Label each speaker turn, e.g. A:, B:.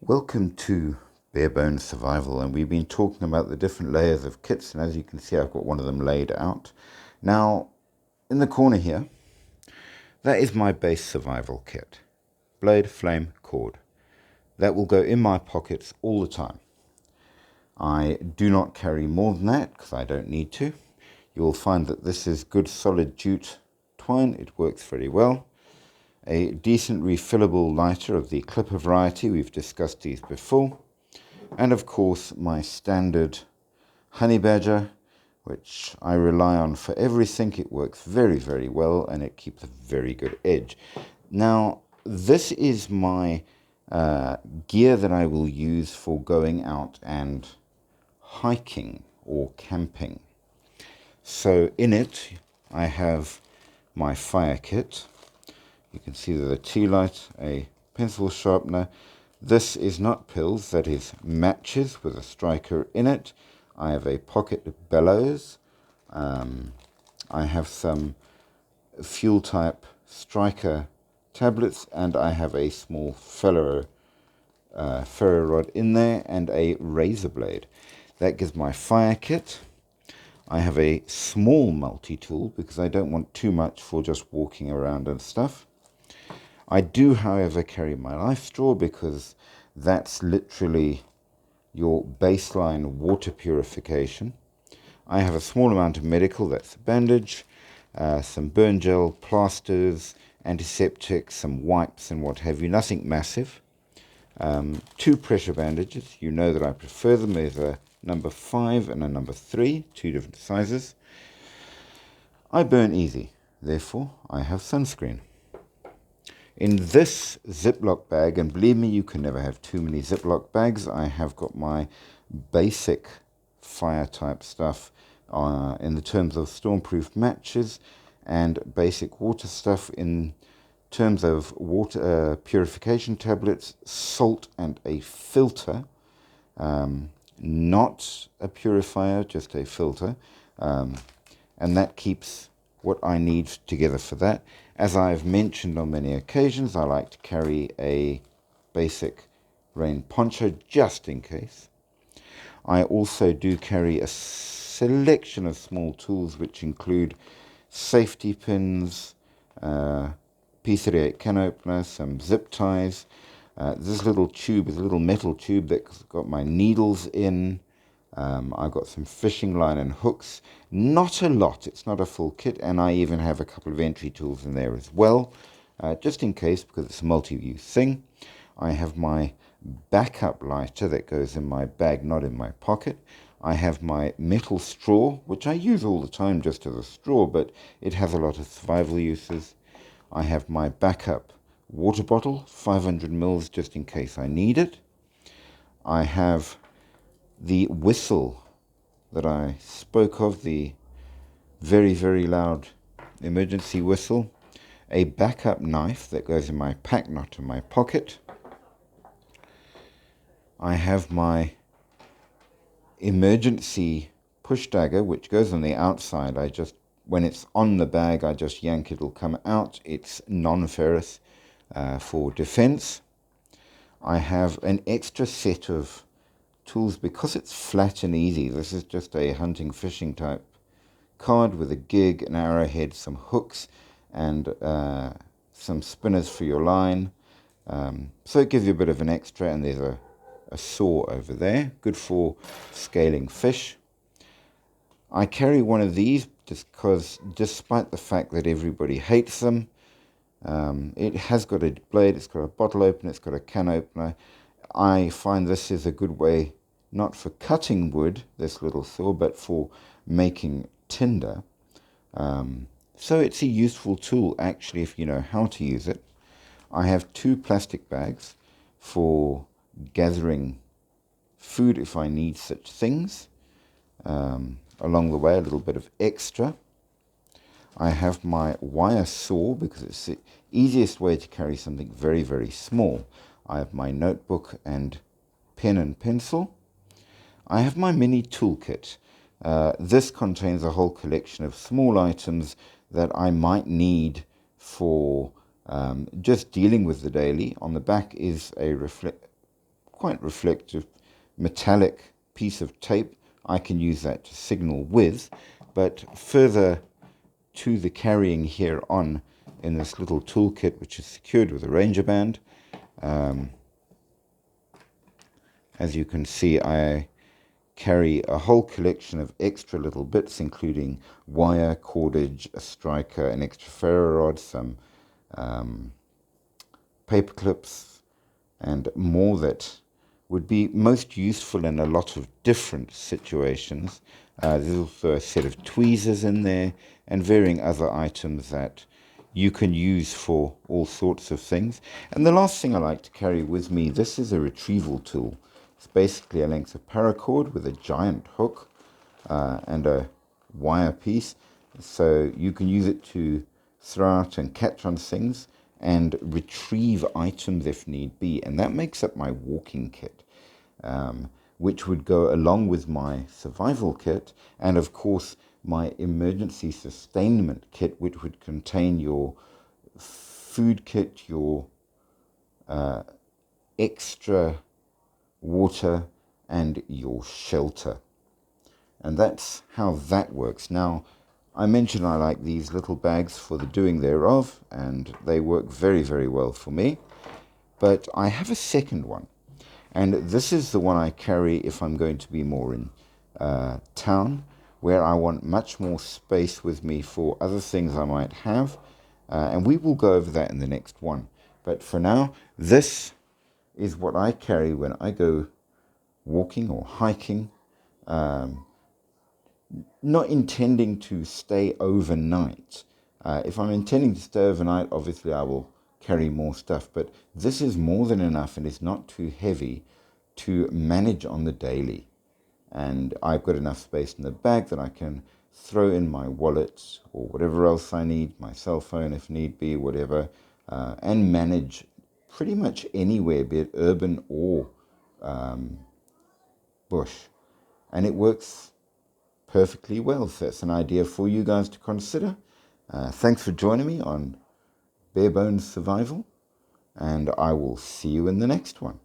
A: Welcome to Barebones Survival, and we've been talking about the different layers of kits, and as you can see I've got one of them laid out. Now in the corner here, that is my base survival kit. Blade, flame, cord. That will go in my pockets all the time. I do not carry more than that because I don't need to. You will find that this is good solid jute twine. It works very well. A decent refillable lighter of the clipper variety, we've discussed these before, and of course my standard honey badger, which I rely on for everything. It works very well and it keeps a very good edge. Now this is my gear that I will use for going out and hiking or camping. So in it I have my fire kit. You can see that a tea light, a pencil sharpener. This is not pills, that is matches with a striker in it. I have a pocket bellows. I have some fuel type striker tablets, and I have a small ferro rod in there and a razor blade. That gives my fire kit. I have a small multi-tool because I don't want too much for just walking around and stuff. I do, however, carry my life straw because that's literally your baseline water purification. I have a small amount of medical, that's a bandage, some burn gel, plasters, antiseptic, some wipes and what have you, nothing massive. 2 pressure bandages, you know that I prefer them. There's a number 5 and a number 3, 2 different sizes. I burn easy, therefore I have sunscreen. In this Ziploc bag, and believe me, you can never have too many Ziploc bags, I have got my basic fire type stuff in the terms of stormproof matches and basic water stuff in terms of water purification tablets, salt and a filter. Not a purifier, just a filter. And that keeps what I need together for that. As I've mentioned on many occasions, I like to carry a basic rain poncho just in case. I also do carry a selection of small tools which include safety pins, P38 can opener, some zip ties. This little tube is a little metal tube that's got my needles in. I've got some fishing line and hooks. Not a lot, it's not a full kit, and I even have a couple of entry tools in there as well, just in case, because it's a multi-use thing. I have my backup lighter that goes in my bag, not in my pocket. I have my metal straw, which I use all the time just as a straw, but it has a lot of survival uses. I have my backup water bottle, 500 mils, just in case I need it. I have the whistle that I spoke of, the very loud emergency whistle, a backup knife that goes in my pack, not in my pocket. I have my emergency push dagger, which goes on the outside. When it's on the bag, I just yank, it'll come out. It's non-ferrous for defense. I have an extra set of tools because it's flat and easy. This is just a hunting fishing type card with a gig, an arrowhead, some hooks, and some spinners for your line. So it gives you a bit of an extra, and there's a saw over there, good for scaling fish. I carry one of these just because, despite the fact that everybody hates them, it has got a blade, it's got a bottle opener, it's got a can opener. I find this is a good way, not for cutting wood, this little saw, but for making tinder. So it's a useful tool, actually, if you know how to use it. I have 2 plastic bags for gathering food if I need such things. Along the way, a little bit of extra. I have my wire saw because it's the easiest way to carry something very small. I have my notebook and pen and pencil. I have my mini toolkit. This contains a whole collection of small items that I might need for just dealing with the daily. On the back is a quite reflective metallic piece of tape. I can use that to signal with, but further to the carrying here on in this little toolkit, which is secured with a Ranger band. As you can see, I carry a whole collection of extra little bits, including wire, cordage, a striker, an extra ferro rod, some paper clips, and more that would be most useful in a lot of different situations. There's also a set of tweezers in there and varying other items that you can use for all sorts of things. And the last thing I like to carry with me, this is a retrieval tool. It's basically a length of paracord with a giant hook and a wire piece. So you can use it to throw out and catch on things and retrieve items if need be. And that makes up my walking kit, which would go along with my survival kit and, of course, my emergency sustainment kit, which would contain your food kit, your extra water, and your shelter. And that's how that works. Now, I mentioned I like these little bags for the doing thereof, and they work very, very well for me. But I have a second one, and this is the one I carry if I'm going to be more in town, where I want much more space with me for other things I might have. And we will go over that in the next one. But for now, this is what I carry when I go walking or hiking, not intending to stay overnight. If I'm intending to stay overnight, obviously I will carry more stuff, but this is more than enough and is not too heavy to manage on the daily. And I've got enough space in the bag that I can throw in my wallet or whatever else I need, my cell phone if need be, whatever, and manage pretty much anywhere, be it urban or bush. And it works perfectly well. So that's an idea for you guys to consider. Thanks for joining me on Barebones Survival, and I will see you in the next one.